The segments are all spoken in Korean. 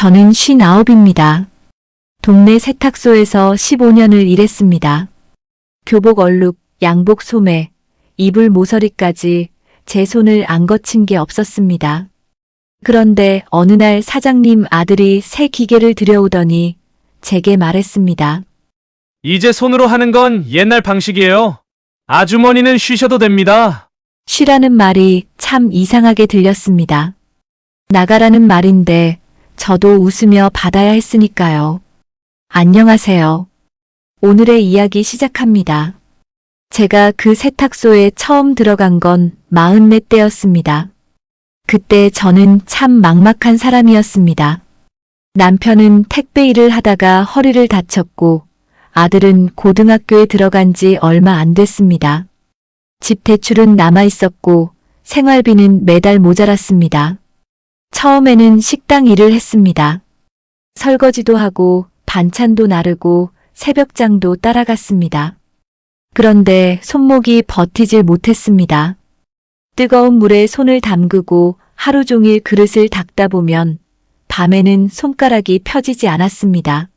저는 59입니다. 동네 세탁소에서 15년을 일했습니다. 교복 얼룩, 양복 소매, 이불 모서리까지 제 손을 안 거친 게 없었습니다. 그런데 어느 날 사장님 아들이 새 기계를 들여오더니 제게 말했습니다. 이제 손으로 하는 건 옛날 방식이에요. 아주머니는 쉬셔도 됩니다. 쉬라는 말이 참 이상하게 들렸습니다. 나가라는 말인데 저도 웃으며 받아야 했으니까요. 안녕하세요. 오늘의 이야기 시작합니다. 제가 그 세탁소에 처음 들어간 건 44때였습니다. 그때 저는 참 막막한 사람이었습니다. 남편은 택배 일을 하다가 허리를 다쳤고 아들은 고등학교에 들어간 지 얼마 안 됐습니다. 집 대출은 남아 있었고 생활비는 매달 모자랐습니다. 처음에는 식당 일을 했습니다. 설거지도 하고 반찬도 나르고 새벽장도 따라갔습니다. 그런데 손목이 버티질 못했습니다. 뜨거운 물에 손을 담그고 하루 종일 그릇을 닦다 보면 밤에는 손가락이 펴지지 않았습니다.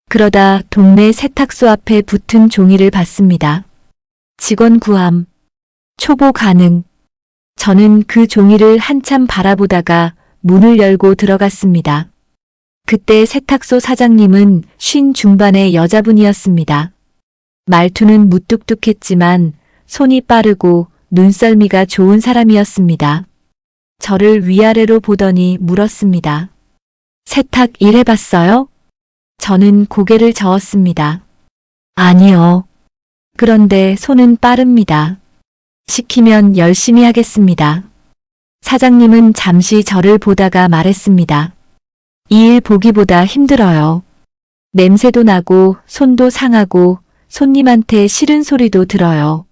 그러다 동네 세탁소 앞에 붙은 종이를 봤습니다. 직원 구함, 초보 가능. 저는 그 종이를 한참 바라보다가 문을 열고 들어갔습니다. 그때 세탁소 사장님은 50 중반의 여자분이었습니다. 말투는 무뚝뚝했지만 손이 빠르고 눈썰미가 좋은 사람이었습니다. 저를 위아래로 보더니 물었습니다. 세탁 일 해봤어요? 저는 고개를 저었습니다. 아니요. 그런데 손은 빠릅니다. 시키면 열심히 하겠습니다. 사장님은 잠시 저를 보다가 말했습니다. 이 일 보기보다 힘들어요. 냄새도 나고 손도 상하고 손님한테 싫은 소리도 들어요.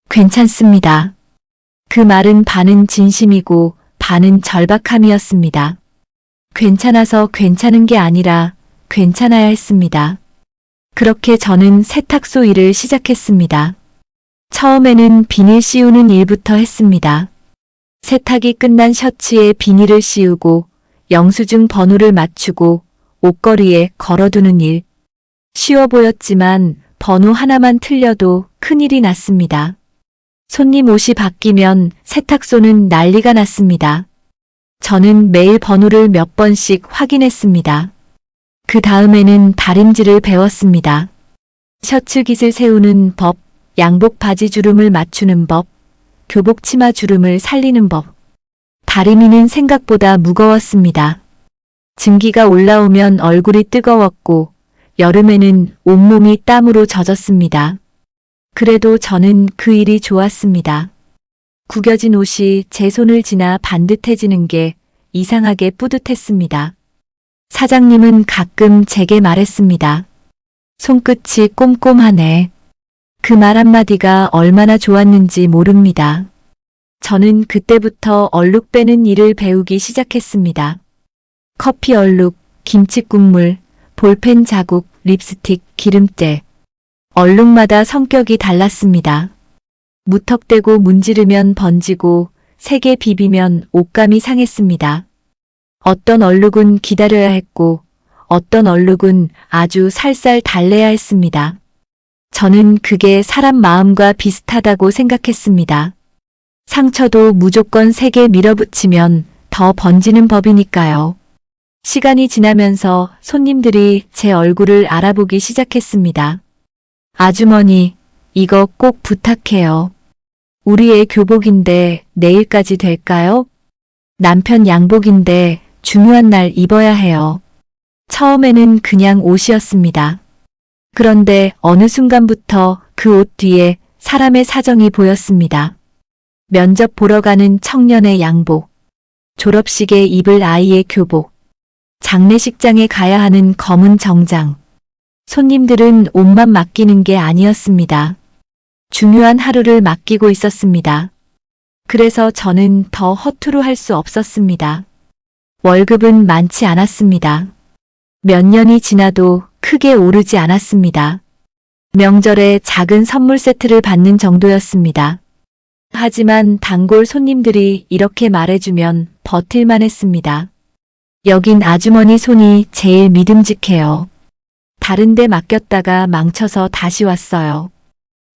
괜찮습니다. 그 말은 반은 진심이고 반은 절박함이었습니다. 괜찮아서 괜찮은 게 아니라 괜찮아야 했습니다. 그렇게 저는 세탁소 일을 시작했습니다. 처음에는 비닐 씌우는 일부터 했습니다. 세탁이 끝난 셔츠에 비닐을 씌우고 영수증 번호를 맞추고 옷걸이에 걸어두는 일. 쉬워 보였지만 번호 하나만 틀려도 큰일이 났습니다. 손님 옷이 바뀌면 세탁소는 난리가 났습니다. 저는 매일 번호를 몇 번씩 확인했습니다. 그 다음에는 다림질을 배웠습니다. 셔츠 깃을 세우는 법, 양복 바지 주름을 맞추는 법, 교복 치마 주름을 살리는 법. 다리미는 생각보다 무거웠습니다. 증기가 올라오면 얼굴이 뜨거웠고 여름에는 온몸이 땀으로 젖었습니다. 그래도 저는 그 일이 좋았습니다. 구겨진 옷이 제 손을 지나 반듯해지는 게 이상하게 뿌듯했습니다. 사장님은 가끔 제게 말했습니다. 손끝이 꼼꼼하네. 그 말 한마디가 얼마나 좋았는지 모릅니다. 저는 그때부터 얼룩 빼는 일을 배우기 시작했습니다. 커피 얼룩, 김치 국물, 볼펜 자국, 립스틱, 기름때. 얼룩마다 성격이 달랐습니다. 무턱대고 문지르면 번지고 세게 비비면 옷감이 상했습니다. 어떤 얼룩은 기다려야 했고 어떤 얼룩은 아주 살살 달래야 했습니다. 저는 그게 사람 마음과 비슷하다고 생각했습니다. 상처도 무조건 세게 밀어붙이면 더 번지는 법이니까요. 시간이 지나면서 손님들이 제 얼굴을 알아보기 시작했습니다. 아주머니, 이거 꼭 부탁해요. 우리 애 교복인데 내일까지 될까요? 남편 양복인데 중요한 날 입어야 해요. 처음에는 그냥 옷이었습니다. 그런데 어느 순간부터 그 옷 뒤에 사람의 사정이 보였습니다. 면접 보러 가는 청년의 양복, 졸업식에 입을 아이의 교복, 장례식장에 가야 하는 검은 정장. 손님들은 옷만 맡기는 게 아니었습니다. 중요한 하루를 맡기고 있었습니다. 그래서 저는 더 허투루 할 수 없었습니다. 월급은 많지 않았습니다. 몇 년이 지나도 크게 오르지 않았습니다. 명절에 작은 선물 세트를 받는 정도였습니다. 하지만 단골 손님들이 이렇게 말해주면 버틸만 했습니다. 여긴 아주머니 손이 제일 믿음직해요. 다른 데 맡겼다가 망쳐서 다시 왔어요.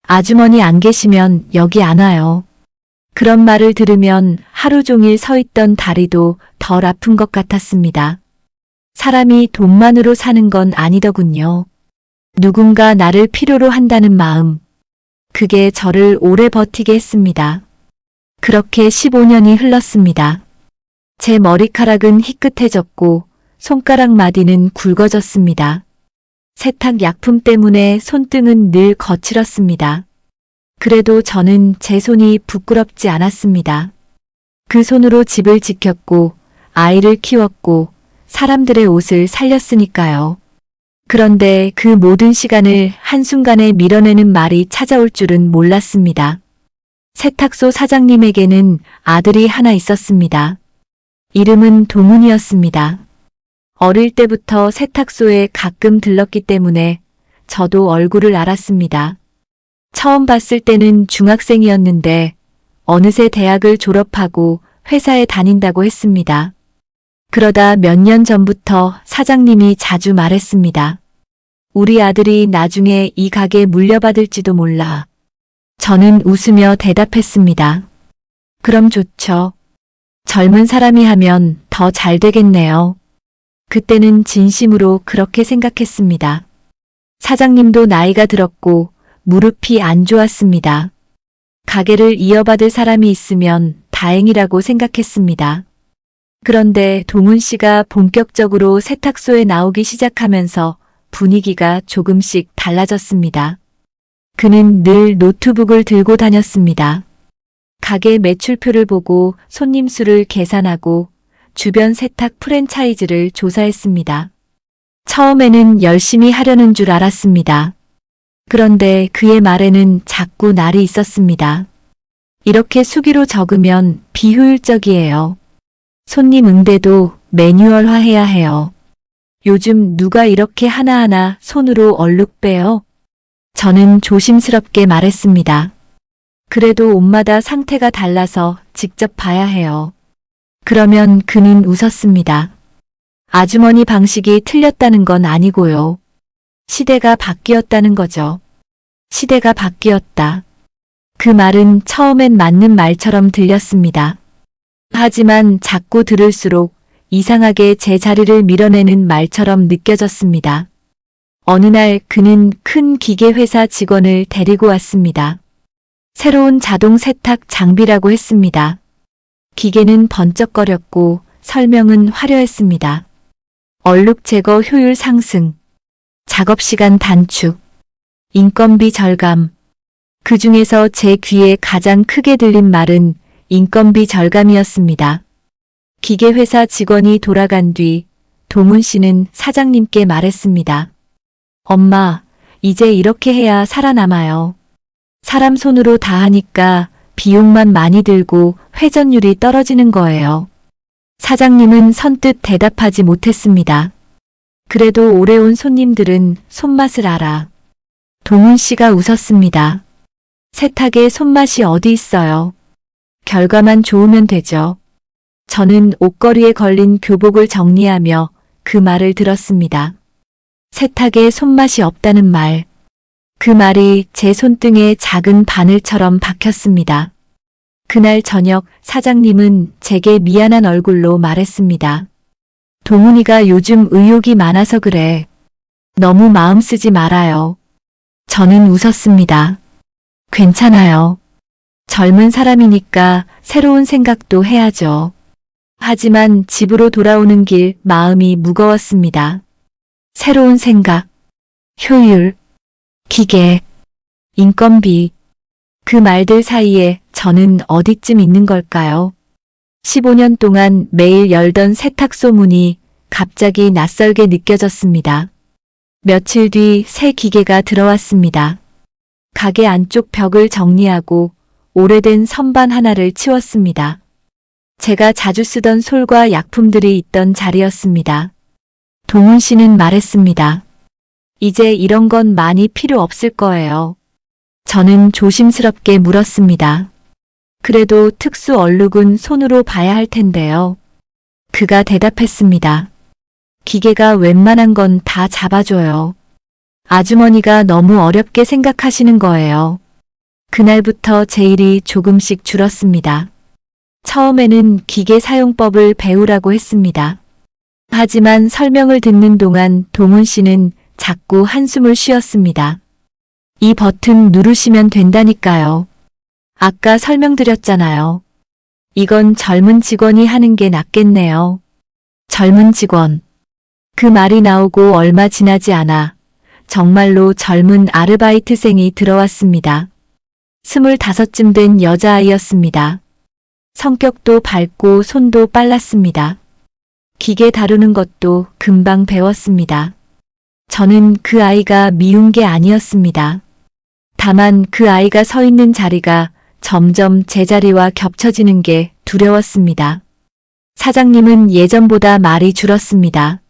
아주머니 안 계시면 여기 안 와요. 그런 말을 들으면 하루 종일 서 있던 다리도 덜 아픈 것 같았습니다. 사람이 돈만으로 사는 건 아니더군요. 누군가 나를 필요로 한다는 마음. 그게 저를 오래 버티게 했습니다. 그렇게 15년이 흘렀습니다. 제 머리카락은 희끗해졌고 손가락 마디는 굵어졌습니다. 세탁 약품 때문에 손등은 늘 거칠었습니다. 그래도 저는 제 손이 부끄럽지 않았습니다. 그 손으로 집을 지켰고 아이를 키웠고 사람들의 옷을 살렸으니까요. 그런데 그 모든 시간을 한순간에 밀어내는 말이 찾아올 줄은 몰랐습니다. 세탁소 사장님에게는 아들이 하나 있었습니다. 이름은 동훈이었습니다. 어릴 때부터 세탁소에 가끔 들렀기 때문에 저도 얼굴을 알았습니다. 처음 봤을 때는 중학생이었는데 어느새 대학을 졸업하고 회사에 다닌다고 했습니다. 그러다 몇 년 전부터 사장님이 자주 말했습니다. 우리 아들이 나중에 이 가게 물려받을지도 몰라. 저는 웃으며 대답했습니다. 그럼 좋죠. 젊은 사람이 하면 더 잘 되겠네요. 그때는 진심으로 그렇게 생각했습니다. 사장님도 나이가 들었고 무릎이 안 좋았습니다. 가게를 이어받을 사람이 있으면 다행이라고 생각했습니다. 그런데 동훈 씨가 본격적으로 세탁소에 나오기 시작하면서 분위기가 조금씩 달라졌습니다. 그는 늘 노트북을 들고 다녔습니다. 가게 매출표를 보고 손님 수를 계산하고 주변 세탁 프랜차이즈를 조사했습니다. 처음에는 열심히 하려는 줄 알았습니다. 그런데 그의 말에는 자꾸 날이 있었습니다. 이렇게 수기로 적으면 비효율적이에요. 손님 응대도 매뉴얼화해야 해요. 요즘 누가 이렇게 하나하나 손으로 얼룩 빼요? 저는 조심스럽게 말했습니다. 그래도 옷마다 상태가 달라서 직접 봐야 해요. 그러면 그는 웃었습니다. 아주머니 방식이 틀렸다는 건 아니고요. 시대가 바뀌었다는 거죠. 시대가 바뀌었다. 그 말은 처음엔 맞는 말처럼 들렸습니다. 하지만 자꾸 들을수록 이상하게 제 자리를 밀어내는 말처럼 느껴졌습니다. 어느 날 그는 큰 기계회사 직원을 데리고 왔습니다. 새로운 자동 세탁 장비라고 했습니다. 기계는 번쩍거렸고 설명은 화려했습니다. 얼룩 제거 효율 상승, 작업시간 단축, 인건비 절감. 그 중에서 제 귀에 가장 크게 들린 말은 인건비 절감이었습니다. 기계회사 직원이 돌아간 뒤 동훈 씨는 사장님께 말했습니다. 엄마, 이제 이렇게 해야 살아남아요. 사람 손으로 다 하니까 비용만 많이 들고 회전율이 떨어지는 거예요. 사장님은 선뜻 대답하지 못했습니다. 그래도 오래 온 손님들은 손맛을 알아. 동훈 씨가 웃었습니다. 세탁에 손맛이 어디 있어요? 결과만 좋으면 되죠. 저는 옷걸이에 걸린 교복을 정리하며 그 말을 들었습니다. 세탁에 손맛이 없다는 말. 그 말이 제 손등에 작은 바늘처럼 박혔습니다. 그날 저녁 사장님은 제게 미안한 얼굴로 말했습니다. 동훈이가 요즘 의욕이 많아서 그래. 너무 마음 쓰지 말아요. 저는 웃었습니다. 괜찮아요. 젊은 사람이니까 새로운 생각도 해야죠. 하지만 집으로 돌아오는 길 마음이 무거웠습니다. 새로운 생각, 효율, 기계, 인건비. 그 말들 사이에 저는 어디쯤 있는 걸까요? 15년 동안 매일 열던 세탁소 문이 갑자기 낯설게 느껴졌습니다. 며칠 뒤 새 기계가 들어왔습니다. 가게 안쪽 벽을 정리하고 오래된 선반 하나를 치웠습니다. 제가 자주 쓰던 솔과 약품들이 있던 자리였습니다. 동훈 씨는 말했습니다. 이제 이런 건 많이 필요 없을 거예요. 저는 조심스럽게 물었습니다. 그래도 특수 얼룩은 손으로 봐야 할 텐데요. 그가 대답했습니다. 기계가 웬만한 건 다 잡아줘요. 아주머니가 너무 어렵게 생각하시는 거예요. 그날부터 제 일이 조금씩 줄었습니다. 처음에는 기계 사용법을 배우라고 했습니다. 하지만 설명을 듣는 동안 동훈 씨는 자꾸 한숨을 쉬었습니다. 이 버튼 누르시면 된다니까요. 아까 설명드렸잖아요. 이건 젊은 직원이 하는 게 낫겠네요. 젊은 직원. 그 말이 나오고 얼마 지나지 않아 정말로 젊은 아르바이트생이 들어왔습니다. 25쯤 된 여자아이였습니다. 성격도 밝고 손도 빨랐습니다. 기계 다루는 것도 금방 배웠습니다. 저는 그 아이가 미운 게 아니었습니다. 다만 그 아이가 서 있는 자리가 점점 제 자리와 겹쳐지는 게 두려웠습니다. 사장님은 예전보다 말이 줄었습니다.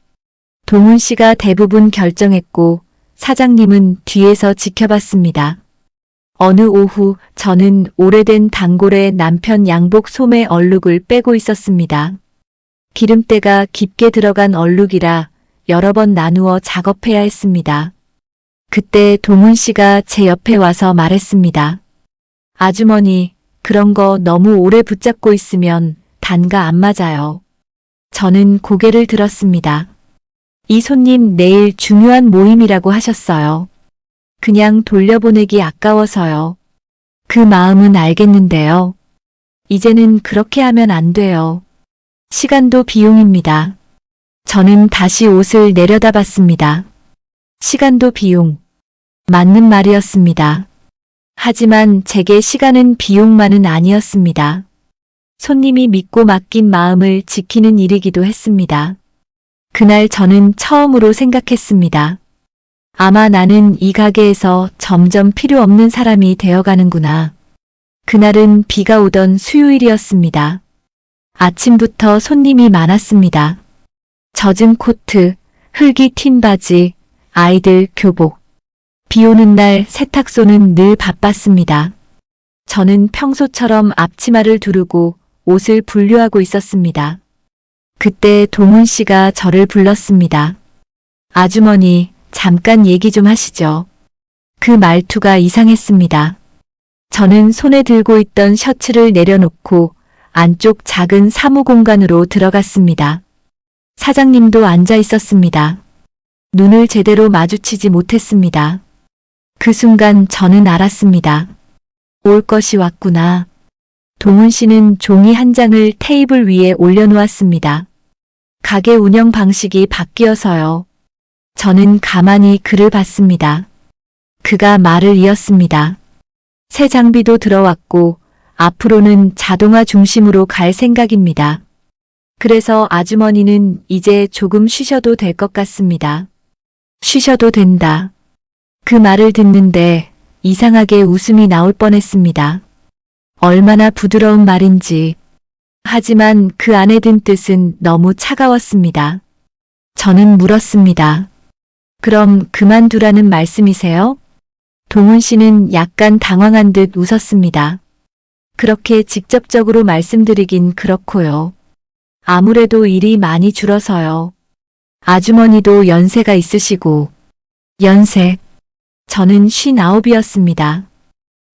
동훈 씨가 대부분 결정했고 사장님은 뒤에서 지켜봤습니다. 어느 오후 저는 오래된 단골의 남편 양복 소매 얼룩을 빼고 있었습니다. 기름때가 깊게 들어간 얼룩이라 여러 번 나누어 작업해야 했습니다. 그때 동훈 씨가 제 옆에 와서 말했습니다. 아주머니, 그런 거 너무 오래 붙잡고 있으면 단가 안 맞아요. 저는 고개를 들었습니다. 이 손님 내일 중요한 모임이라고 하셨어요. 그냥 돌려보내기 아까워서요. 그 마음은 알겠는데요. 이제는 그렇게 하면 안 돼요. 시간도 비용입니다. 저는 다시 옷을 내려다봤습니다. 시간도 비용. 맞는 말이었습니다. 하지만 제게 시간은 비용만은 아니었습니다. 손님이 믿고 맡긴 마음을 지키는 일이기도 했습니다. 그날 저는 처음으로 생각했습니다. 아마 나는 이 가게에서 점점 필요 없는 사람이 되어가는구나. 그날은 비가 오던 수요일이었습니다. 아침부터 손님이 많았습니다. 젖은 코트, 흙이 튄 바지, 아이들 교복. 비 오는 날 세탁소는 늘 바빴습니다. 저는 평소처럼 앞치마를 두르고 옷을 분류하고 있었습니다. 그때 동훈 씨가 저를 불렀습니다. 아주머니, 잠깐 얘기 좀 하시죠. 그 말투가 이상했습니다. 저는 손에 들고 있던 셔츠를 내려놓고 안쪽 작은 사무공간으로 들어갔습니다. 사장님도 앉아 있었습니다. 눈을 제대로 마주치지 못했습니다. 그 순간 저는 알았습니다. 올 것이 왔구나. 동훈 씨는 종이 한 장을 테이블 위에 올려놓았습니다. 가게 운영 방식이 바뀌어서요. 저는 가만히 그를 봤습니다. 그가 말을 이었습니다. 새 장비도 들어왔고 앞으로는 자동화 중심으로 갈 생각입니다. 그래서 아주머니는 이제 조금 쉬셔도 될 것 같습니다. 쉬셔도 된다. 그 말을 듣는데 이상하게 웃음이 나올 뻔했습니다. 얼마나 부드러운 말인지. 하지만 그 안에 든 뜻은 너무 차가웠습니다. 저는 물었습니다. 그럼 그만두라는 말씀이세요? 동훈 씨는 약간 당황한 듯 웃었습니다. 그렇게 직접적으로 말씀드리긴 그렇고요. 아무래도 일이 많이 줄어서요. 아주머니도 연세가 있으시고. 연세. 저는 59이었습니다.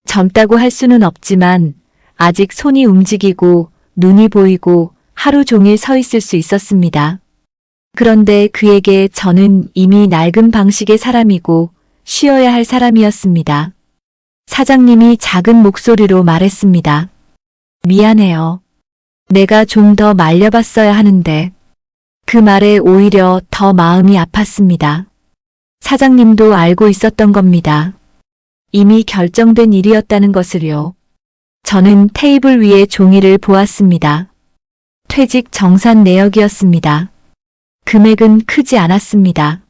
젊다고 할 수는 없지만 아직 손이 움직이고 눈이 보이고 하루 종일 서 있을 수 있었습니다. 그런데 그에게 저는 이미 낡은 방식의 사람이고 쉬어야 할 사람이었습니다. 사장님이 작은 목소리로 말했습니다. 미안해요. 내가 좀 더 말려봤어야 하는데. 그 말에 오히려 더 마음이 아팠습니다. 사장님도 알고 있었던 겁니다. 이미 결정된 일이었다는 것을요. 저는 테이블 위에 종이를 보았습니다. 퇴직 정산 내역이었습니다. 금액은 크지 않았습니다.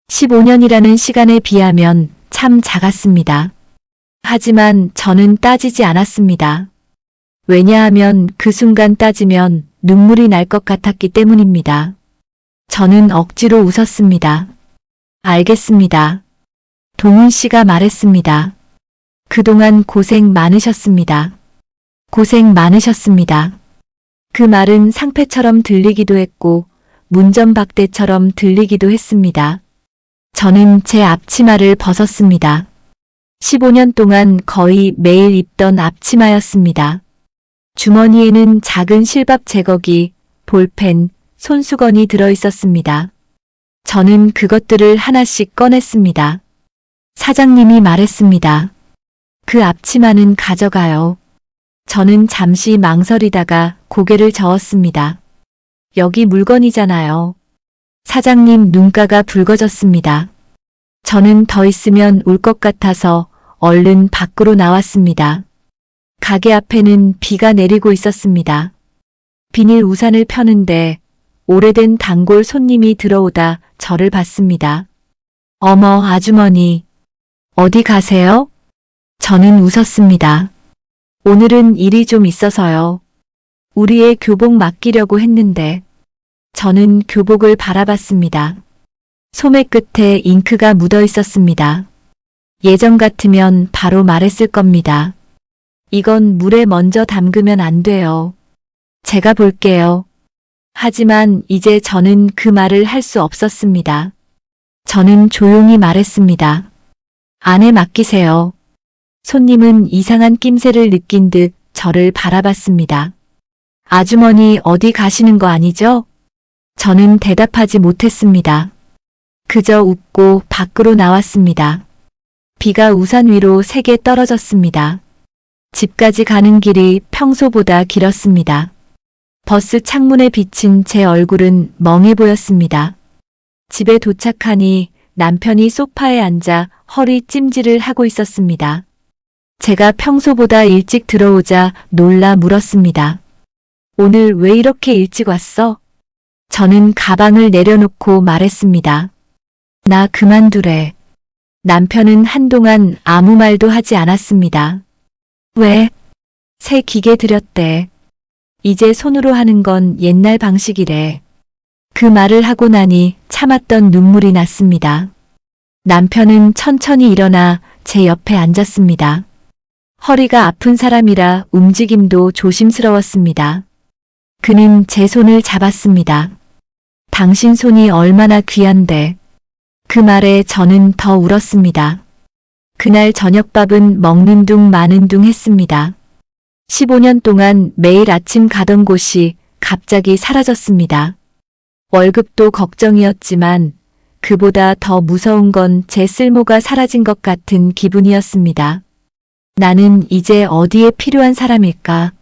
15년이라는 시간에 비하면 참 작았습니다. 하지만 저는 따지지 않았습니다. 왜냐하면 그 순간 따지면 눈물이 날 것 같았기 때문입니다. 저는 억지로 웃었습니다. 알겠습니다. 동훈 씨가 말했습니다. 그동안 고생 많으셨습니다. 고생 많으셨습니다. 그 말은 상패처럼 들리기도 했고 문전박대처럼 들리기도 했습니다. 저는 제 앞치마를 벗었습니다. 15년 동안 거의 매일 입던 앞치마였습니다. 주머니에는 작은 실밥 제거기, 볼펜, 손수건이 들어있었습니다. 저는 그것들을 하나씩 꺼냈습니다. 사장님이 말했습니다. 그 앞치마는 가져가요. 저는 잠시 망설이다가 고개를 저었습니다. 여기 물건이잖아요. 사장님 눈가가 붉어졌습니다. 저는 더 있으면 울 것 같아서 얼른 밖으로 나왔습니다. 가게 앞에는 비가 내리고 있었습니다. 비닐 우산을 펴는데 오래된 단골 손님이 들어오다 저를 봤습니다. 어머, 아주머니. 어디 가세요? 저는 웃었습니다. 오늘은 일이 좀 있어서요. 우리의 교복 맡기려고 했는데. 저는 교복을 바라봤습니다. 소매 끝에 잉크가 묻어 있었습니다. 예전 같으면 바로 말했을 겁니다. 이건 물에 먼저 담그면 안 돼요. 제가 볼게요. 하지만 이제 저는 그 말을 할 수 없었습니다. 저는 조용히 말했습니다. 안에 맡기세요. 손님은 이상한 낌새를 느낀 듯 저를 바라봤습니다. 아주머니 어디 가시는 거 아니죠? 저는 대답하지 못했습니다. 그저 웃고 밖으로 나왔습니다. 비가 우산 위로 세게 떨어졌습니다. 집까지 가는 길이 평소보다 길었습니다. 버스 창문에 비친 제 얼굴은 멍해 보였습니다. 집에 도착하니 남편이 소파에 앉아 허리 찜질을 하고 있었습니다. 제가 평소보다 일찍 들어오자 놀라 물었습니다. 오늘 왜 이렇게 일찍 왔어? 저는 가방을 내려놓고 말했습니다. 나 그만두래. 남편은 한동안 아무 말도 하지 않았습니다. 왜? 새 기계 들였대. 이제 손으로 하는 건 옛날 방식이래. 그 말을 하고 나니 참았던 눈물이 났습니다. 남편은 천천히 일어나 제 옆에 앉았습니다. 허리가 아픈 사람이라 움직임도 조심스러웠습니다. 그는 제 손을 잡았습니다. 당신 손이 얼마나 귀한데. 그 말에 저는 더 울었습니다. 그날 저녁밥은 먹는 둥 마는 둥 했습니다. 15년 동안 매일 아침 가던 곳이 갑자기 사라졌습니다. 월급도 걱정이었지만 그보다 더 무서운 건 제 쓸모가 사라진 것 같은 기분이었습니다. 나는 이제 어디에 필요한 사람일까?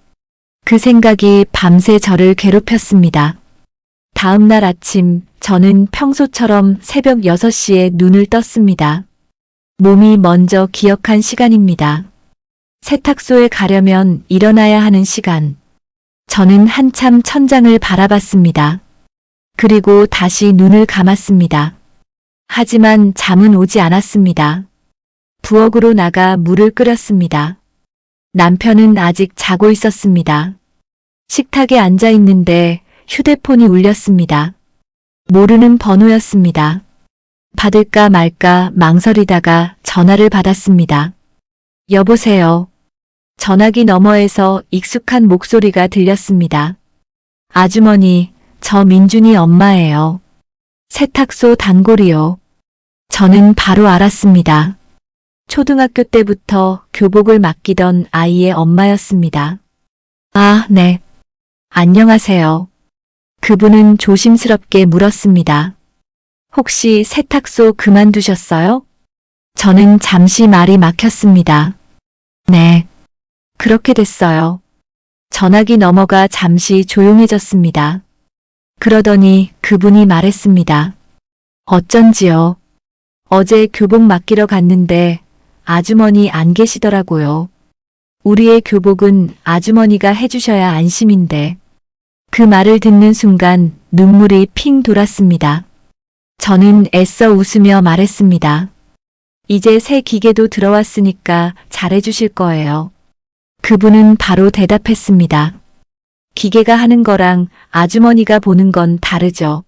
그 생각이 밤새 저를 괴롭혔습니다. 다음 날 아침 저는 평소처럼 새벽 6시에 눈을 떴습니다. 몸이 먼저 기억한 시간입니다. 세탁소에 가려면 일어나야 하는 시간. 저는 한참 천장을 바라봤습니다. 그리고 다시 눈을 감았습니다. 하지만 잠은 오지 않았습니다. 부엌으로 나가 물을 끓였습니다. 남편은 아직 자고 있었습니다. 식탁에 앉아 있는데 휴대폰이 울렸습니다. 모르는 번호였습니다. 받을까 말까 망설이다가 전화를 받았습니다. 여보세요. 전화기 너머에서 익숙한 목소리가 들렸습니다. 아주머니, 저 민준이 엄마예요. 세탁소 단골이요. 저는 바로 알았습니다. 초등학교 때부터 교복을 맡기던 아이의 엄마였습니다. 아, 네. 안녕하세요. 그분은 조심스럽게 물었습니다. 혹시 세탁소 그만두셨어요? 저는 잠시 말이 막혔습니다. 네. 그렇게 됐어요. 전화기 너머가 잠시 조용해졌습니다. 그러더니 그분이 말했습니다. 어쩐지요. 어제 교복 맡기러 갔는데 아주머니 안 계시더라고요. 우리의 교복은 아주머니가 해주셔야 안심인데. 그 말을 듣는 순간 눈물이 핑 돌았습니다. 저는 애써 웃으며 말했습니다. 이제 새 기계도 들어왔으니까 잘해주실 거예요. 그분은 바로 대답했습니다. 기계가 하는 거랑 아주머니가 보는 건 다르죠.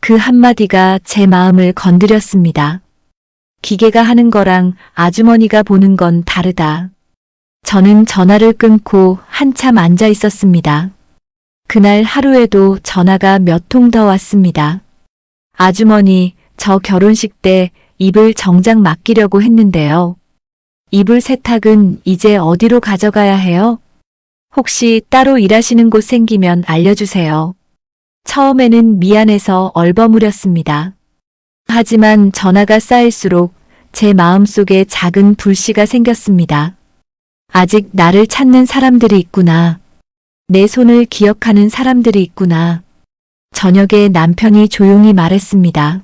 그 한마디가 제 마음을 건드렸습니다. 기계가 하는 거랑 아주머니가 보는 건 다르다. 저는 전화를 끊고 한참 앉아 있었습니다. 그날 하루에도 전화가 몇 통 더 왔습니다. 아주머니, 저 결혼식 때 이불 정장 맡기려고 했는데요. 이불 세탁은 이제 어디로 가져가야 해요? 혹시 따로 일하시는 곳 생기면 알려주세요. 처음에는 미안해서 얼버무렸습니다. 하지만 전화가 쌓일수록 제 마음속에 작은 불씨가 생겼습니다. 아직 나를 찾는 사람들이 있구나. 내 손을 기억하는 사람들이 있구나. 저녁에 남편이 조용히 말했습니다.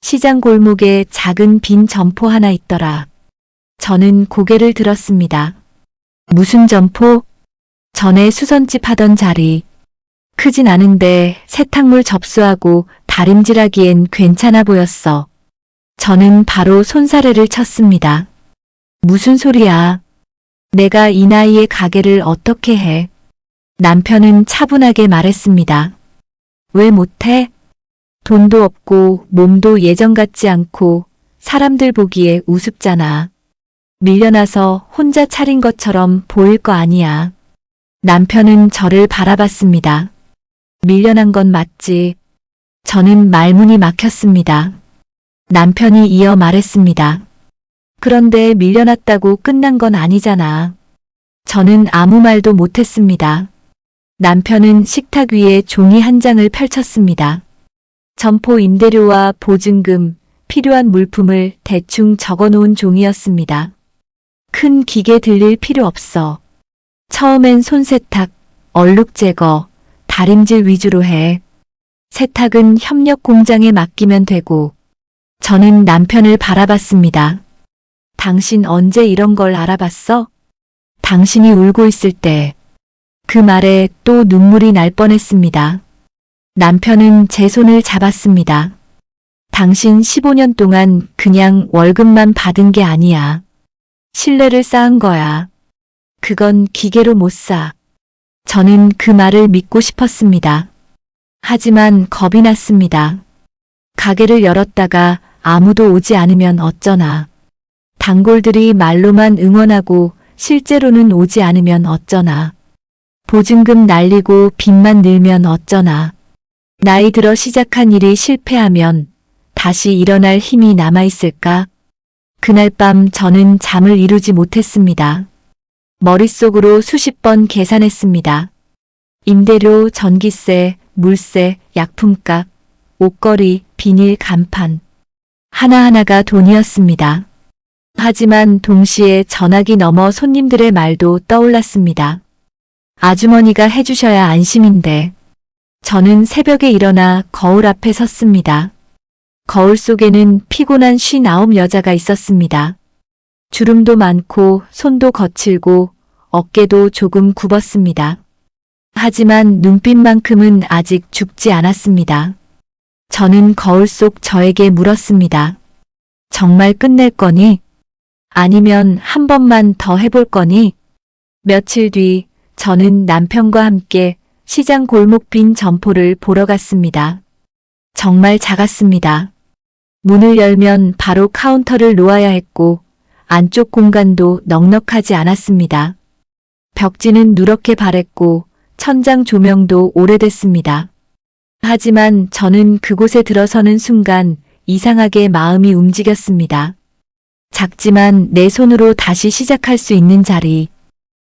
시장 골목에 작은 빈 점포 하나 있더라. 저는 고개를 들었습니다. 무슨 점포? 전에 수선집 하던 자리. 크진 않은데 세탁물 접수하고 다림질하기엔 괜찮아 보였어. 저는 바로 손사래를 쳤습니다. 무슨 소리야? 내가 이 나이에 가게를 어떻게 해? 남편은 차분하게 말했습니다. 왜 못해? 돈도 없고 몸도 예전 같지 않고 사람들 보기에 우습잖아. 밀려나서 혼자 차린 것처럼 보일 거 아니야. 남편은 저를 바라봤습니다. 밀려난 건 맞지. 저는 말문이 막혔습니다. 남편이 이어 말했습니다. 그런데 밀려났다고 끝난 건 아니잖아. 저는 아무 말도 못했습니다. 남편은 식탁 위에 종이 한 장을 펼쳤습니다. 점포 임대료와 보증금, 필요한 물품을 대충 적어놓은 종이였습니다. 큰 기계 들릴 필요 없어. 처음엔 손세탁, 얼룩 제거, 다림질 위주로 해. 세탁은 협력 공장에 맡기면 되고. 저는 남편을 바라봤습니다. 당신 언제 이런 걸 알아봤어? 당신이 울고 있을 때. 그 말에 또 눈물이 날 뻔했습니다. 남편은 제 손을 잡았습니다. 당신 15년 동안 그냥 월급만 받은 게 아니야. 신뢰를 쌓은 거야. 그건 기계로 못 사. 저는 그 말을 믿고 싶었습니다. 하지만 겁이 났습니다. 가게를 열었다가 아무도 오지 않으면 어쩌나. 단골들이 말로만 응원하고 실제로는 오지 않으면 어쩌나. 보증금 날리고 빚만 늘면 어쩌나. 나이 들어 시작한 일이 실패하면 다시 일어날 힘이 남아있을까? 그날 밤 저는 잠을 이루지 못했습니다. 머릿속으로 수십 번 계산했습니다. 임대료, 전기세, 물세, 약품값, 옷걸이, 비닐, 간판. 하나하나가 돈이었습니다. 하지만 동시에 전화기 넘어 손님들의 말도 떠올랐습니다. 아주머니가 해주셔야 안심인데. 저는 새벽에 일어나 거울 앞에 섰습니다. 거울 속에는 피곤한 59 여자가 있었습니다. 주름도 많고 손도 거칠고 어깨도 조금 굽었습니다. 하지만 눈빛만큼은 아직 죽지 않았습니다. 저는 거울 속 저에게 물었습니다. 정말 끝낼 거니? 아니면 한 번만 더 해볼 거니? 며칠 뒤 저는 남편과 함께 시장 골목 빈 점포를 보러 갔습니다. 정말 작았습니다. 문을 열면 바로 카운터를 놓아야 했고 안쪽 공간도 넉넉하지 않았습니다. 벽지는 누렇게 바랬고 천장 조명도 오래됐습니다. 하지만 저는 그곳에 들어서는 순간 이상하게 마음이 움직였습니다. 작지만 내 손으로 다시 시작할 수 있는 자리.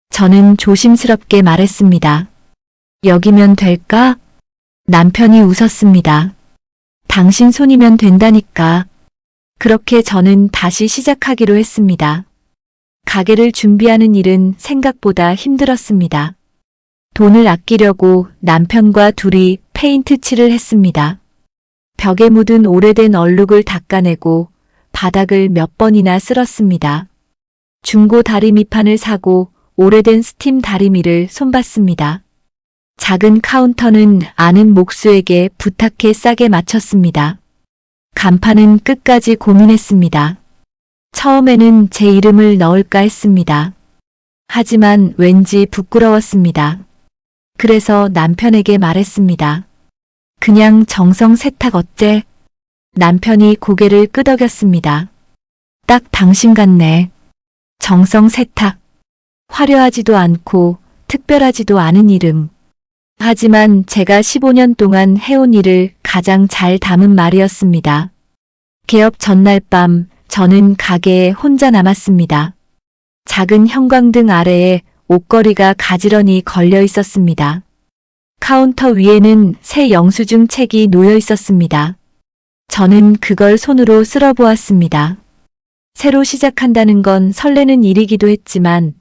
저는 조심스럽게 말했습니다. 여기면 될까? 남편이 웃었습니다. 당신 손이면 된다니까. 그렇게 저는 다시 시작하기로 했습니다. 가게를 준비하는 일은 생각보다 힘들었습니다. 돈을 아끼려고 남편과 둘이 페인트 칠을 했습니다. 벽에 묻은 오래된 얼룩을 닦아내고 바닥을 몇 번이나 쓸었습니다. 중고 다리미판을 사고 오래된 스팀 다리미를 손봤습니다. 작은 카운터는 아는 목수에게 부탁해 싸게 맞췄습니다. 간판은 끝까지 고민했습니다. 처음에는 제 이름을 넣을까 했습니다. 하지만 왠지 부끄러웠습니다. 그래서 남편에게 말했습니다. 그냥 정성 세탁 어째? 남편이 고개를 끄덕였습니다. 딱 당신 같네. 정성 세탁. 화려하지도 않고 특별하지도 않은 이름. 하지만 제가 15년 동안 해온 일을 가장 잘 담은 말이었습니다. 개업 전날 밤 저는 가게에 혼자 남았습니다. 작은 형광등 아래에 옷걸이가 가지런히 걸려 있었습니다. 카운터 위에는 새 영수증 책이 놓여 있었습니다. 저는 그걸 손으로 쓸어보았습니다. 새로 시작한다는 건 설레는 일이기도 했지만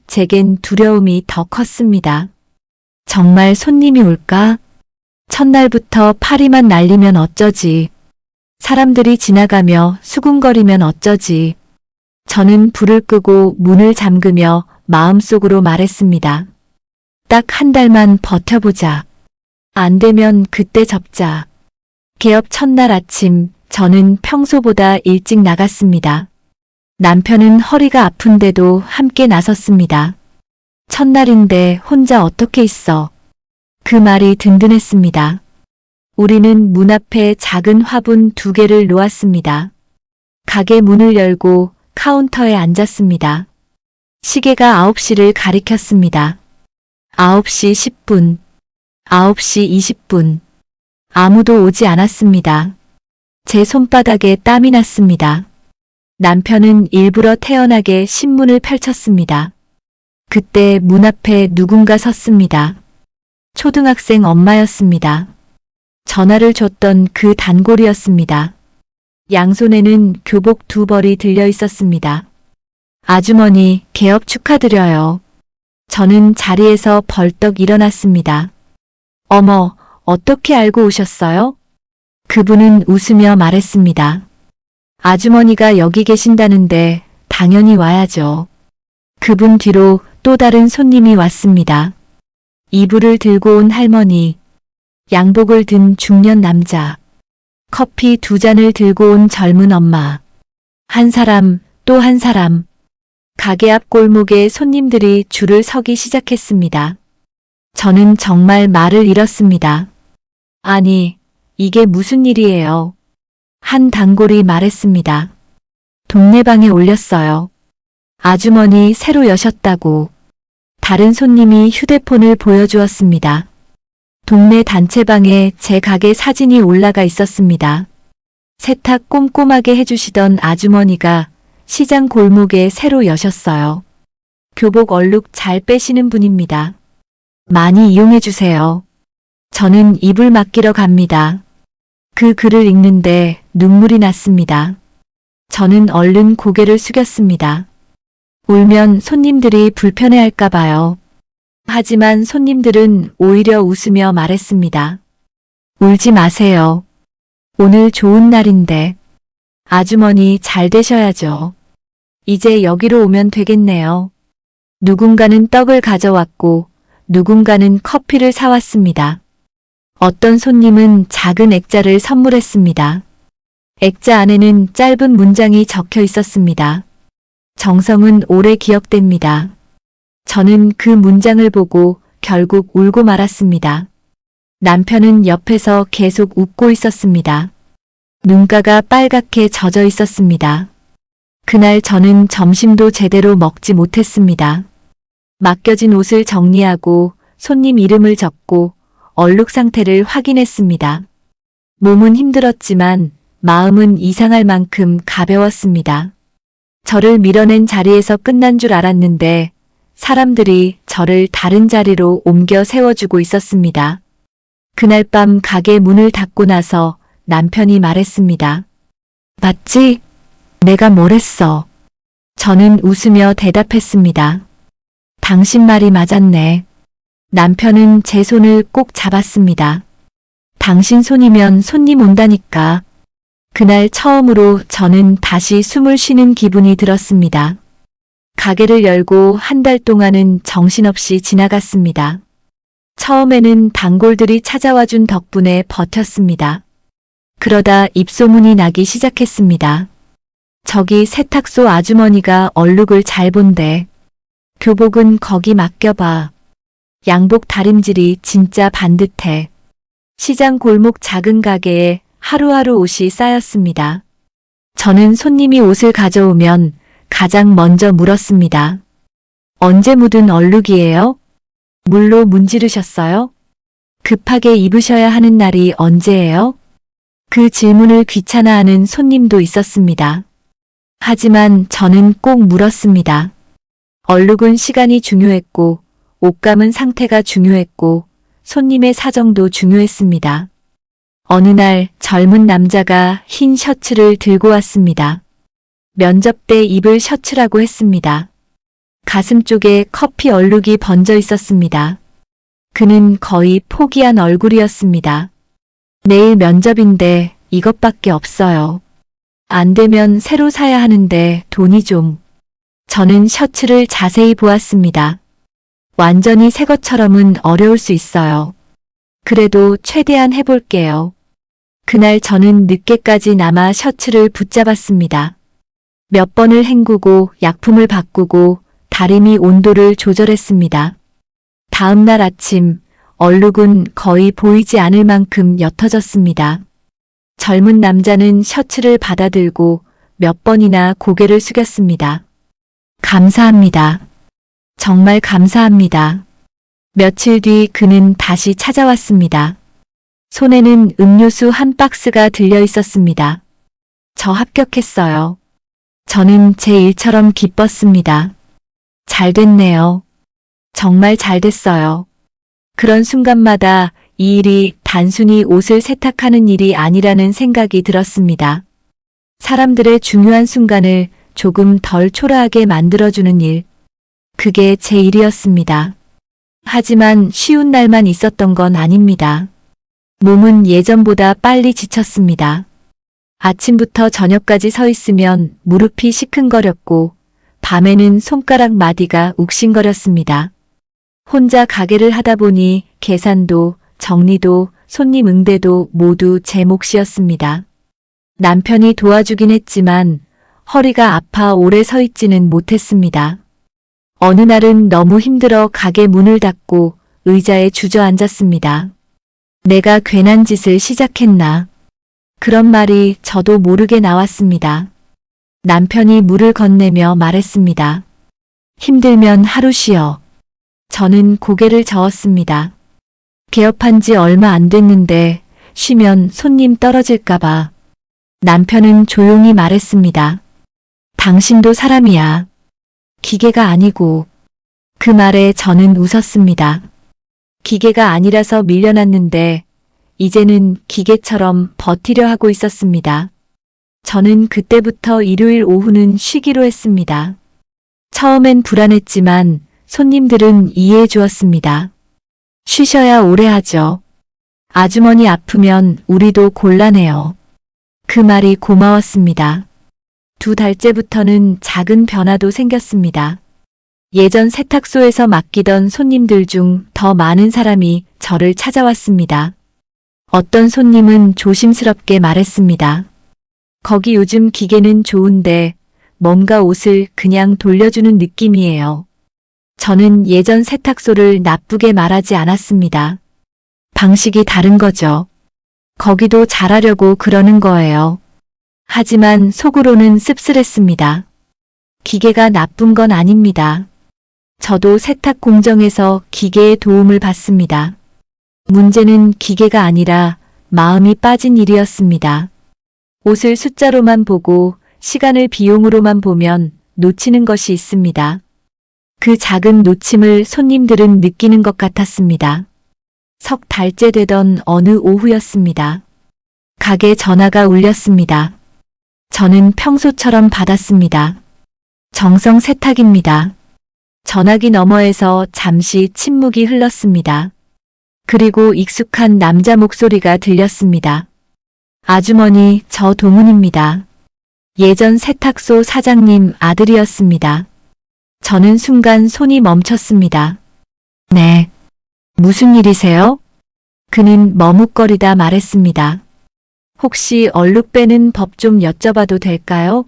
제겐 두려움이 더 컸습니다. 정말 손님이 올까? 첫날부터 파리만 날리면 어쩌지? 사람들이 지나가며 수군거리면 어쩌지? 저는 불을 끄고 문을 잠그며 마음속으로 말했습니다. 딱 한 달만 버텨보자. 안 되면 그때 접자. 개업 첫날 아침 저는 평소보다 일찍 나갔습니다. 남편은 허리가 아픈데도 함께 나섰습니다. 첫날인데 혼자 어떻게 있어? 그 말이 든든했습니다. 우리는 문 앞에 작은 화분 2개를 놓았습니다. 가게 문을 열고 카운터에 앉았습니다. 시계가 9시를 가리켰습니다. 9시 10분, 9시 20분. 아무도 오지 않았습니다. 제 손바닥에 땀이 났습니다. 남편은 일부러 태연하게 신문을 펼쳤습니다. 그때 문 앞에 누군가 섰습니다. 초등학생 엄마였습니다. 전화를 줬던 그 단골이었습니다. 양손에는 교복 2벌이 들려 있었습니다. 아주머니, 개업 축하드려요. 저는 자리에서 벌떡 일어났습니다. 어머, 어떻게 알고 오셨어요? 그분은 웃으며 말했습니다. 아주머니가 여기 계신다는데 당연히 와야죠. 그분 뒤로 또 다른 손님이 왔습니다. 이불을 들고 온 할머니, 양복을 든 중년 남자, 커피 2잔을 들고 온 젊은 엄마. 한 사람, 또 한 사람. 가게 앞 골목에 손님들이 줄을 서기 시작했습니다. 저는 정말 말을 잃었습니다. 아니, 이게 무슨 일이에요? 한 단골이 말했습니다. 동네방에 올렸어요. 아주머니 새로 여셨다고. 다른 손님이 휴대폰을 보여주었습니다. 동네 단체방에 제 가게 사진이 올라가 있었습니다. 세탁 꼼꼼하게 해주시던 아주머니가 시장 골목에 새로 여셨어요. 교복 얼룩 잘 빼시는 분입니다. 많이 이용해 주세요. 저는 이불 맡기러 갑니다. 그 글을 읽는데 눈물이 났습니다. 저는 얼른 고개를 숙였습니다. 울면 손님들이 불편해할까 봐요. 하지만 손님들은 오히려 웃으며 말했습니다. 울지 마세요. 오늘 좋은 날인데. 아주머니 잘 되셔야죠. 이제 여기로 오면 되겠네요. 누군가는 떡을 가져왔고 누군가는 커피를 사왔습니다. 어떤 손님은 작은 액자를 선물했습니다. 액자 안에는 짧은 문장이 적혀 있었습니다. 정성은 오래 기억됩니다. 저는 그 문장을 보고 결국 울고 말았습니다. 남편은 옆에서 계속 웃고 있었습니다. 눈가가 빨갛게 젖어 있었습니다. 그날 저는 점심도 제대로 먹지 못했습니다. 맡겨진 옷을 정리하고 손님 이름을 적고 얼룩 상태를 확인했습니다. 몸은 힘들었지만 마음은 이상할 만큼 가벼웠습니다. 저를 밀어낸 자리에서 끝난 줄 알았는데 사람들이 저를 다른 자리로 옮겨 세워주고 있었습니다. 그날 밤 가게 문을 닫고 나서 남편이 말했습니다. 맞지? 내가 뭘 했어? 저는 웃으며 대답했습니다. 당신 말이 맞았네. 남편은 제 손을 꼭 잡았습니다. 당신 손이면 손님 온다니까. 그날 처음으로 저는 다시 숨을 쉬는 기분이 들었습니다. 가게를 열고 한 달 동안은 정신없이 지나갔습니다. 처음에는 단골들이 찾아와 준 덕분에 버텼습니다. 그러다 입소문이 나기 시작했습니다. 저기 세탁소 아주머니가 얼룩을 잘 본대. 교복은 거기 맡겨봐. 양복 다림질이 진짜 반듯해. 시장 골목 작은 가게에 하루하루 옷이 쌓였습니다. 저는 손님이 옷을 가져오면 가장 먼저 물었습니다. 언제 묻은 얼룩이에요? 물로 문지르셨어요? 급하게 입으셔야 하는 날이 언제예요? 그 질문을 귀찮아하는 손님도 있었습니다. 하지만 저는 꼭 물었습니다. 얼룩은 시간이 중요했고, 옷감은 상태가 중요했고, 손님의 사정도 중요했습니다. 어느 날 젊은 남자가 흰 셔츠를 들고 왔습니다. 면접 때 입을 셔츠라고 했습니다. 가슴 쪽에 커피 얼룩이 번져 있었습니다. 그는 거의 포기한 얼굴이었습니다. 내일 면접인데 이것밖에 없어요. 안 되면 새로 사야 하는데 돈이 좀. 저는 셔츠를 자세히 보았습니다. 완전히 새 것처럼은 어려울 수 있어요. 그래도 최대한 해볼게요. 그날 저는 늦게까지 남아 셔츠를 붙잡았습니다. 몇 번을 헹구고 약품을 바꾸고 다리미 온도를 조절했습니다. 다음 날 아침 얼룩은 거의 보이지 않을 만큼 옅어졌습니다. 젊은 남자는 셔츠를 받아들고 몇 번이나 고개를 숙였습니다. 감사합니다. 정말 감사합니다. 며칠 뒤 그는 다시 찾아왔습니다. 손에는 음료수 한 박스가 들려 있었습니다. 저 합격했어요. 저는 제 일처럼 기뻤습니다. 잘 됐네요. 정말 잘 됐어요. 그런 순간마다 이 일이 단순히 옷을 세탁하는 일이 아니라는 생각이 들었습니다. 사람들의 중요한 순간을 조금 덜 초라하게 만들어주는 일. 그게 제 일이었습니다. 하지만 쉬운 날만 있었던 건 아닙니다. 몸은 예전보다 빨리 지쳤습니다. 아침부터 저녁까지 서 있으면 무릎이 시큰거렸고 밤에는 손가락 마디가 욱신거렸습니다. 혼자 가게를 하다 보니 계산도 정리도 손님 응대도 모두 제 몫이었습니다. 남편이 도와주긴 했지만 허리가 아파 오래 서 있지는 못했습니다. 어느 날은 너무 힘들어 가게 문을 닫고 의자에 주저앉았습니다. 내가 괜한 짓을 시작했나? 그런 말이 저도 모르게 나왔습니다. 남편이 물을 건네며 말했습니다. 힘들면 하루 쉬어. 저는 고개를 저었습니다. 개업한 지 얼마 안 됐는데 쉬면 손님 떨어질까봐. 남편은 조용히 말했습니다. 당신도 사람이야. 기계가 아니고. 그 말에 저는 웃었습니다. 기계가 아니라서 밀려났는데 이제는 기계처럼 버티려 하고 있었습니다. 저는 그때부터 일요일 오후는 쉬기로 했습니다. 처음엔 불안했지만 손님들은 이해해 주었습니다. 쉬셔야 오래 하죠. 아주머니 아프면 우리도 곤란해요. 그 말이 고마웠습니다. 2달째부터는 작은 변화도 생겼습니다. 예전 세탁소에서 맡기던 손님들 중 더 많은 사람이 저를 찾아왔습니다. 어떤 손님은 조심스럽게 말했습니다. 거기 요즘 기계는 좋은데 뭔가 옷을 그냥 돌려주는 느낌이에요. 저는 예전 세탁소를 나쁘게 말하지 않았습니다. 방식이 다른 거죠. 거기도 잘하려고 그러는 거예요. 하지만 속으로는 씁쓸했습니다. 기계가 나쁜 건 아닙니다. 저도 세탁 공정에서 기계의 도움을 받습니다. 문제는 기계가 아니라 마음이 빠진 일이었습니다. 옷을 숫자로만 보고 시간을 비용으로만 보면 놓치는 것이 있습니다. 그 작은 놓침을 손님들은 느끼는 것 같았습니다. 3달째 되던 어느 오후였습니다. 가게 전화가 울렸습니다. 저는 평소처럼 받았습니다. 정성 세탁입니다. 전화기 너머에서 잠시 침묵이 흘렀습니다. 그리고 익숙한 남자 목소리가 들렸습니다. 아주머니, 저 동훈입니다. 예전 세탁소 사장님 아들이었습니다. 저는 순간 손이 멈췄습니다. 네. 무슨 일이세요? 그는 머뭇거리다 말했습니다. 혹시 얼룩 빼는 법 좀 여쭤봐도 될까요?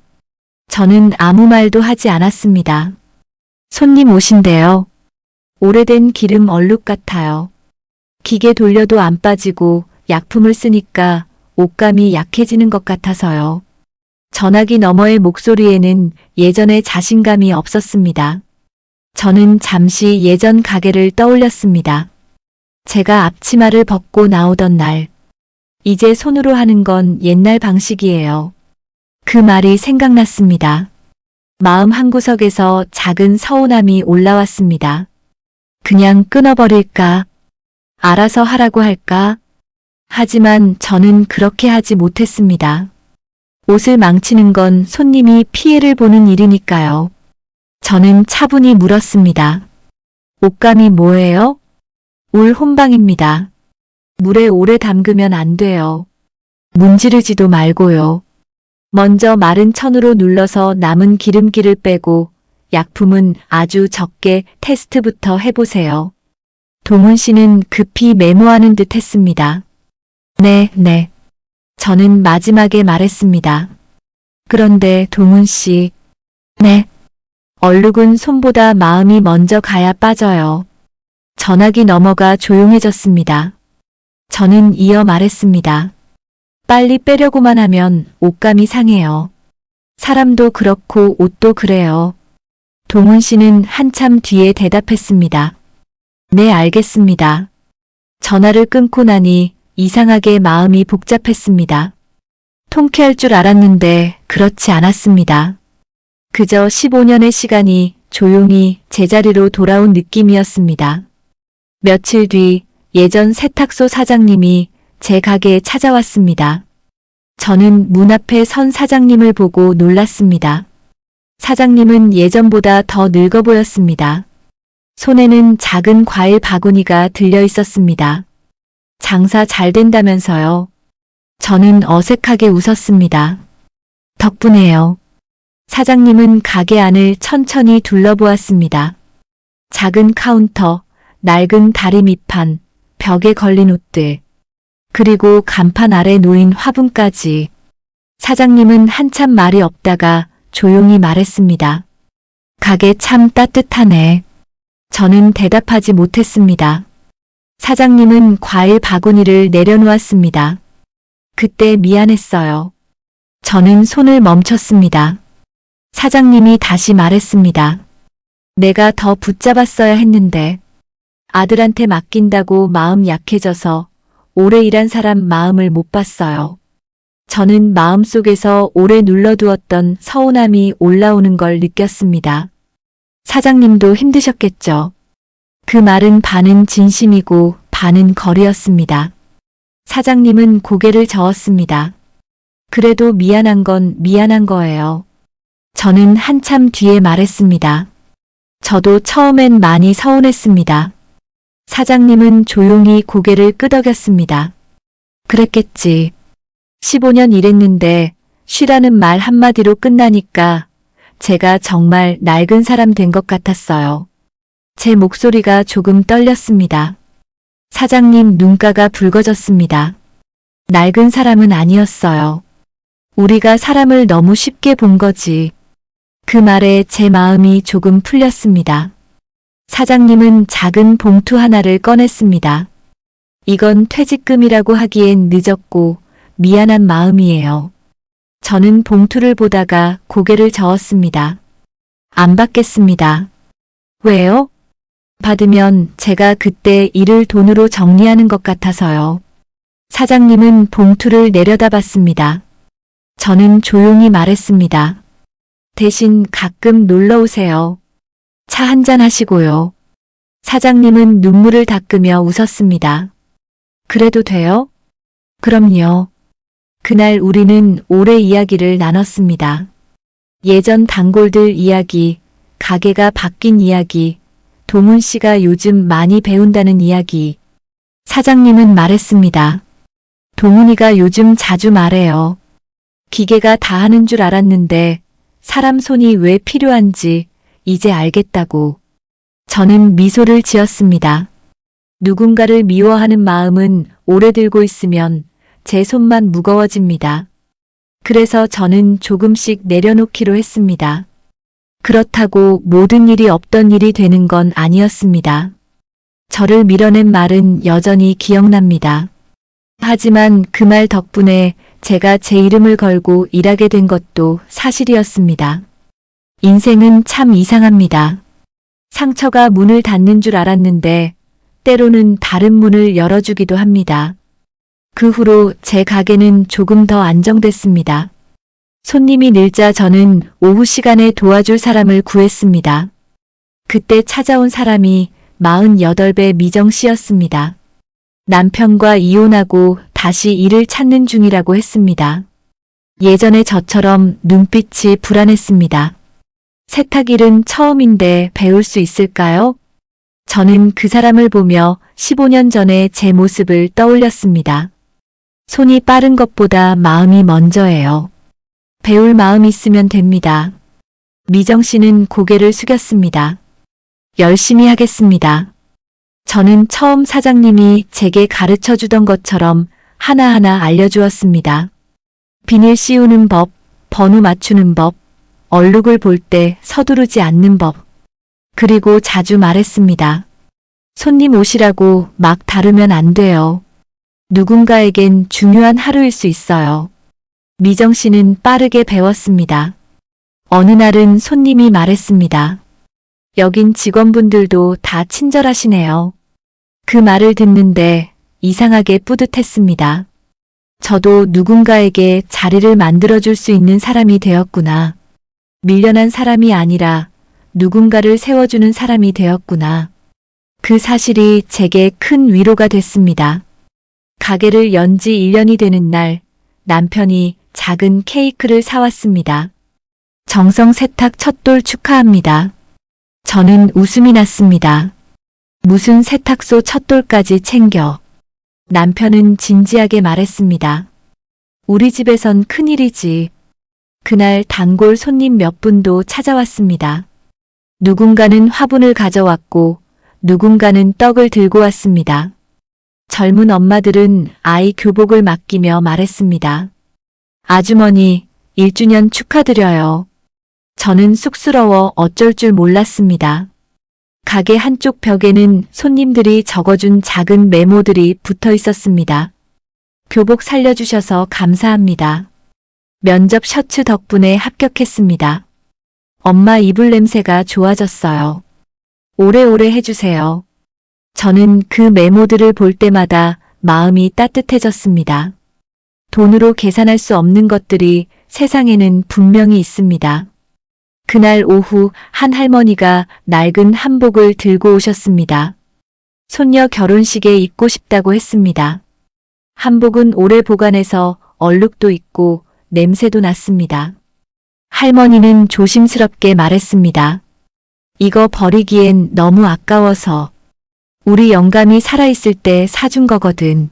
저는 아무 말도 하지 않았습니다. 손님 오신대요. 오래된 기름 얼룩 같아요. 기계 돌려도 안 빠지고 약품을 쓰니까 옷감이 약해지는 것 같아서요. 전화기 너머의 목소리에는 예전의 자신감이 없었습니다. 저는 잠시 예전 가게를 떠올렸습니다. 제가 앞치마를 벗고 나오던 날. 이제 손으로 하는 건 옛날 방식이에요. 그 말이 생각났습니다. 마음 한구석에서 작은 서운함이 올라왔습니다. 그냥 끊어버릴까? 알아서 하라고 할까? 하지만 저는 그렇게 하지 못했습니다. 옷을 망치는 건 손님이 피해를 보는 일이니까요. 저는 차분히 물었습니다. 옷감이 뭐예요? 울 혼방입니다. 물에 오래 담그면 안 돼요. 문지르지도 말고요. 먼저 마른 천으로 눌러서 남은 기름기를 빼고 약품은 아주 적게 테스트부터 해보세요. 동훈 씨는 급히 메모하는 듯 했습니다. 네. 저는 마지막에 말했습니다. 그런데 동훈 씨. 네. 얼룩은 손보다 마음이 먼저 가야 빠져요. 전화기 넘어가 조용해졌습니다. 저는 이어 말했습니다. 빨리 빼려고만 하면 옷감이 상해요. 사람도 그렇고 옷도 그래요. 동훈 씨는 한참 뒤에 대답했습니다. 네, 알겠습니다. 전화를 끊고 나니 이상하게 마음이 복잡했습니다. 통쾌할 줄 알았는데 그렇지 않았습니다. 그저 15년의 시간이 조용히 제자리로 돌아온 느낌이었습니다. 며칠 뒤 예전 세탁소 사장님이 제 가게에 찾아왔습니다. 저는 문 앞에 선 사장님을 보고 놀랐습니다. 사장님은 예전보다 더 늙어 보였습니다. 손에는 작은 과일 바구니가 들려 있었습니다. 장사 잘 된다면서요. 저는 어색하게 웃었습니다. 덕분에요. 사장님은 가게 안을 천천히 둘러보았습니다. 작은 카운터, 낡은 다리 밑판, 벽에 걸린 옷들, 그리고 간판 아래 놓인 화분까지. 사장님은 한참 말이 없다가 조용히 말했습니다. 가게 참 따뜻하네. 저는 대답하지 못했습니다. 사장님은 과일 바구니를 내려놓았습니다. 그때 미안했어요. 저는 손을 멈췄습니다. 사장님이 다시 말했습니다. 내가 더 붙잡았어야 했는데 아들한테 맡긴다고 마음 약해져서 오래 일한 사람 마음을 못 봤어요. 저는 마음속에서 오래 눌러두었던 서운함이 올라오는 걸 느꼈습니다. 사장님도 힘드셨겠죠. 그 말은 반은 진심이고 반은 거리였습니다. 사장님은 고개를 저었습니다. 그래도 미안한 건 미안한 거예요. 저는 한참 뒤에 말했습니다. 저도 처음엔 많이 서운했습니다. 사장님은 조용히 고개를 끄덕였습니다. 그랬겠지. 15년 일했는데 쉬라는 말 한마디로 끝나니까 제가 정말 낡은 사람 된 것 같았어요. 제 목소리가 조금 떨렸습니다. 사장님 눈가가 붉어졌습니다. 낡은 사람은 아니었어요. 우리가 사람을 너무 쉽게 본 거지. 그 말에 제 마음이 조금 풀렸습니다. 사장님은 작은 봉투 하나를 꺼냈습니다. 이건 퇴직금이라고 하기엔 늦었고 미안한 마음이에요. 저는 봉투를 보다가 고개를 저었습니다. 안 받겠습니다. 왜요? 받으면 제가 그때 일을 돈으로 정리하는 것 같아서요. 사장님은 봉투를 내려다봤습니다. 저는 조용히 말했습니다. 대신 가끔 놀러 오세요. 차 한잔 하시고요. 사장님은 눈물을 닦으며 웃었습니다. 그래도 돼요? 그럼요. 그날 우리는 오래 이야기를 나눴습니다. 예전 단골들 이야기, 가게가 바뀐 이야기, 동훈 씨가 요즘 많이 배운다는 이야기. 사장님은 말했습니다. 동훈이가 요즘 자주 말해요. 기계가 다 하는 줄 알았는데 사람 손이 왜 필요한지 이제 알겠다고. 저는 미소를 지었습니다. 누군가를 미워하는 마음은 오래 들고 있으면 제 손만 무거워집니다. 그래서 저는 조금씩 내려놓기로 했습니다. 그렇다고 모든 일이 없던 일이 되는 건 아니었습니다. 저를 밀어낸 말은 여전히 기억납니다. 하지만 그 말 덕분에 제가 제 이름을 걸고 일하게 된 것도 사실이었습니다. 인생은 참 이상합니다. 상처가 문을 닫는 줄 알았는데 때로는 다른 문을 열어주기도 합니다. 그 후로 제 가게는 조금 더 안정됐습니다. 손님이 늘자 저는 오후 시간에 도와줄 사람을 구했습니다. 그때 찾아온 사람이 48배 미정 씨였습니다. 남편과 이혼하고 다시 일을 찾는 중이라고 했습니다. 예전에 저처럼 눈빛이 불안했습니다. 세탁일은 처음인데 배울 수 있을까요? 저는 그 사람을 보며 15년 전의 제 모습을 떠올렸습니다. 손이 빠른 것보다 마음이 먼저예요. 배울 마음 있으면 됩니다. 미정 씨는 고개를 숙였습니다. 열심히 하겠습니다. 저는 처음 사장님이 제게 가르쳐 주던 것처럼 하나하나 알려주었습니다. 비닐 씌우는 법, 번호 맞추는 법, 얼룩을 볼 때 서두르지 않는 법. 그리고 자주 말했습니다. 손님 오시라고 막 다루면 안 돼요. 누군가에겐 중요한 하루일 수 있어요. 미정 씨는 빠르게 배웠습니다. 어느 날은 손님이 말했습니다. 여긴 직원분들도 다 친절하시네요. 그 말을 듣는데 이상하게 뿌듯했습니다. 저도 누군가에게 자리를 만들어줄 수 있는 사람이 되었구나. 밀려난 사람이 아니라 누군가를 세워주는 사람이 되었구나. 그 사실이 제게 큰 위로가 됐습니다. 가게를 연 지 1년이 되는 날 남편이 작은 케이크를 사왔습니다. 정성 세탁 첫 돌 축하합니다. 저는 웃음이 났습니다. 무슨 세탁소 첫 돌까지 챙겨. 남편은 진지하게 말했습니다. 우리 집에선 큰일이지. 그날 단골 손님 몇 분도 찾아왔습니다. 누군가는 화분을 가져왔고 누군가는 떡을 들고 왔습니다. 젊은 엄마들은 아이 교복을 맡기며 말했습니다. 아주머니, 1주년 축하드려요. 저는 쑥스러워 어쩔 줄 몰랐습니다. 가게 한쪽 벽에는 손님들이 적어준 작은 메모들이 붙어 있었습니다. 교복 살려주셔서 감사합니다. 면접 셔츠 덕분에 합격했습니다. 엄마 이불 냄새가 좋아졌어요. 오래오래 해주세요. 저는 그 메모들을 볼 때마다 마음이 따뜻해졌습니다. 돈으로 계산할 수 없는 것들이 세상에는 분명히 있습니다. 그날 오후 한 할머니가 낡은 한복을 들고 오셨습니다. 손녀 결혼식에 입고 싶다고 했습니다. 한복은 오래 보관해서 얼룩도 있고 냄새도 났습니다. 할머니는 조심스럽게 말했습니다. 이거 버리기엔 너무 아까워서. 우리 영감이 살아있을 때 사준 거거든.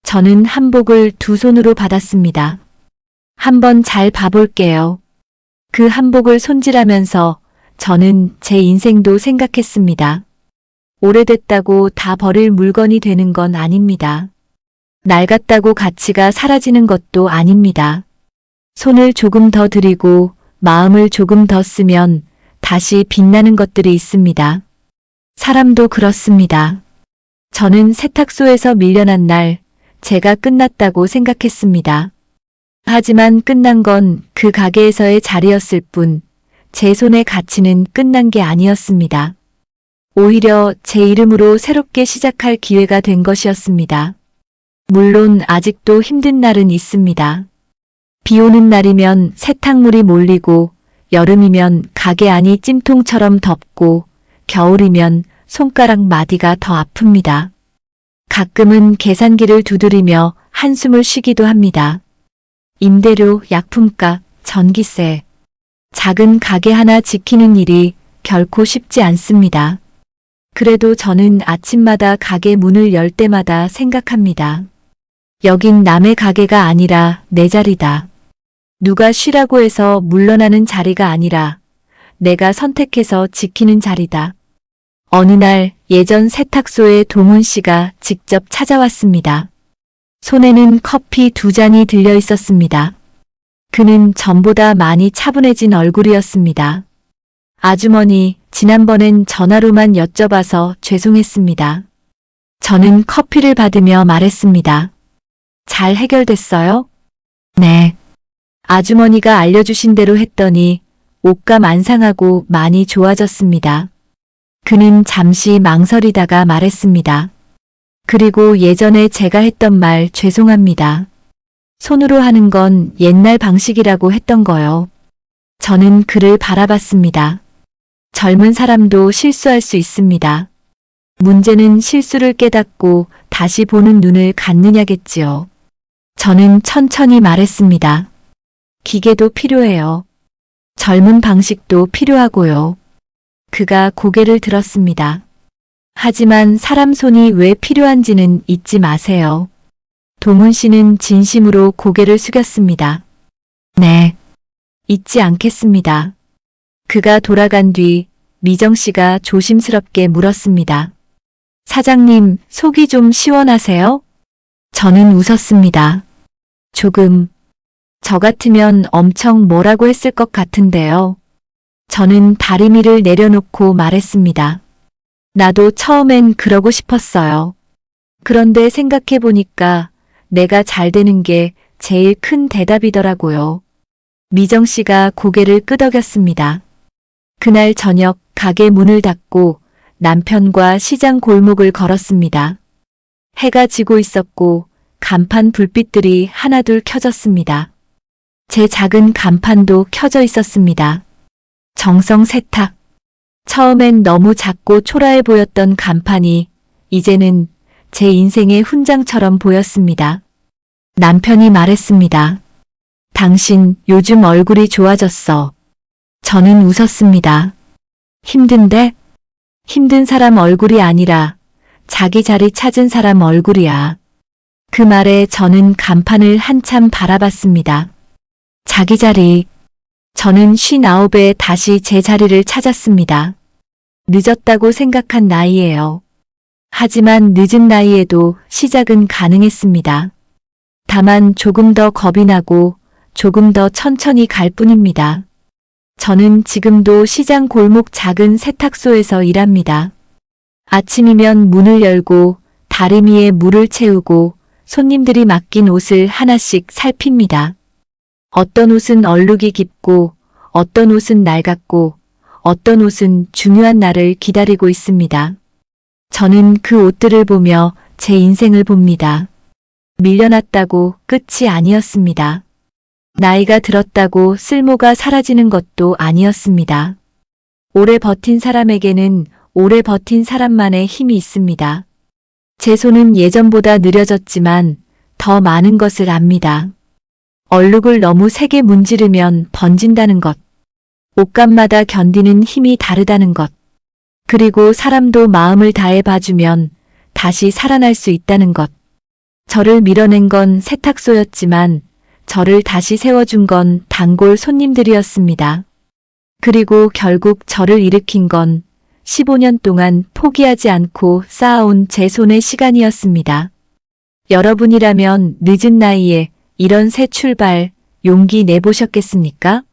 저는 한복을 두 손으로 받았습니다. 한번 잘 봐볼게요. 그 한복을 손질하면서 저는 제 인생도 생각했습니다. 오래됐다고 다 버릴 물건이 되는 건 아닙니다. 낡았다고 가치가 사라지는 것도 아닙니다. 손을 조금 더 들이고 마음을 조금 더 쓰면 다시 빛나는 것들이 있습니다. 사람도 그렇습니다. 저는 세탁소에서 밀려난 날 제가 끝났다고 생각했습니다. 하지만 끝난 건 그 가게에서의 자리였을 뿐 제 손의 가치는 끝난 게 아니었습니다. 오히려 제 이름으로 새롭게 시작할 기회가 된 것이었습니다. 물론 아직도 힘든 날은 있습니다. 비 오는 날이면 세탁물이 몰리고 여름이면 가게 안이 찜통처럼 덥고 겨울이면 손가락 마디가 더 아픕니다. 가끔은 계산기를 두드리며 한숨을 쉬기도 합니다. 임대료, 약품값, 전기세. 작은 가게 하나 지키는 일이 결코 쉽지 않습니다. 그래도 저는 아침마다 가게 문을 열 때마다 생각합니다. 여긴 남의 가게가 아니라 내 자리다. 누가 쉬라고 해서 물러나는 자리가 아니라 내가 선택해서 지키는 자리다. 어느 날 예전 세탁소에 동훈 씨가 직접 찾아왔습니다. 손에는 커피 2잔이 들려 있었습니다. 그는 전보다 많이 차분해진 얼굴이었습니다. 아주머니, 지난번엔 전화로만 여쭤봐서 죄송했습니다. 저는 커피를 받으며 말했습니다. 잘 해결됐어요? 네. 아주머니가 알려주신 대로 했더니 옷감 안 상하고 많이 좋아졌습니다. 그는 잠시 망설이다가 말했습니다. 그리고 예전에 제가 했던 말 죄송합니다. 손으로 하는 건 옛날 방식이라고 했던 거요. 저는 그를 바라봤습니다. 젊은 사람도 실수할 수 있습니다. 문제는 실수를 깨닫고 다시 보는 눈을 갖느냐겠지요. 저는 천천히 말했습니다. 기계도 필요해요. 젊은 방식도 필요하고요. 그가 고개를 들었습니다. 하지만 사람 손이 왜 필요한지는 잊지 마세요. 동훈 씨는 진심으로 고개를 숙였습니다. 네, 잊지 않겠습니다. 그가 돌아간 뒤 미정 씨가 조심스럽게 물었습니다. 사장님, 속이 좀 시원하세요? 저는 웃었습니다. 조금. 저 같으면 엄청 뭐라고 했을 것 같은데요. 저는 다리미를 내려놓고 말했습니다. 나도 처음엔 그러고 싶었어요. 그런데 생각해보니까 내가 잘 되는 게 제일 큰 대답이더라고요. 미정 씨가 고개를 끄덕였습니다. 그날 저녁 가게 문을 닫고 남편과 시장 골목을 걸었습니다. 해가 지고 있었고 간판 불빛들이 하나둘 켜졌습니다. 제 작은 간판도 켜져 있었습니다. 정성 세탁. 처음엔 너무 작고 초라해 보였던 간판이 이제는 제 인생의 훈장처럼 보였습니다. 남편이 말했습니다. 당신 요즘 얼굴이 좋아졌어. 저는 웃었습니다. 힘든데? 힘든 사람 얼굴이 아니라 자기 자리 찾은 사람 얼굴이야. 그 말에 저는 간판을 한참 바라봤습니다. 자기 자리. 저는 59에 다시 제 자리를 찾았습니다. 늦었다고 생각한 나이에요. 하지만 늦은 나이에도 시작은 가능했습니다. 다만 조금 더 겁이 나고 조금 더 천천히 갈 뿐입니다. 저는 지금도 시장 골목 작은 세탁소에서 일합니다. 아침이면 문을 열고 다리미에 물을 채우고 손님들이 맡긴 옷을 하나씩 살핍니다. 어떤 옷은 얼룩이 깊고 어떤 옷은 낡았고 어떤 옷은 중요한 날을 기다리고 있습니다. 저는 그 옷들을 보며 제 인생을 봅니다. 밀려났다고 끝이 아니었습니다. 나이가 들었다고 쓸모가 사라지는 것도 아니었습니다. 오래 버틴 사람에게는 오래 버틴 사람만의 힘이 있습니다. 제 손은 예전보다 느려졌지만 더 많은 것을 압니다. 얼룩을 너무 세게 문지르면 번진다는 것. 옷감마다 견디는 힘이 다르다는 것. 그리고 사람도 마음을 다해 봐주면 다시 살아날 수 있다는 것. 저를 밀어낸 건 세탁소였지만 저를 다시 세워준 건 단골 손님들이었습니다. 그리고 결국 저를 일으킨 건 15년 동안 포기하지 않고 쌓아온 제 손의 시간이었습니다. 여러분이라면 늦은 나이에 이런 새 출발, 용기 내보셨겠습니까?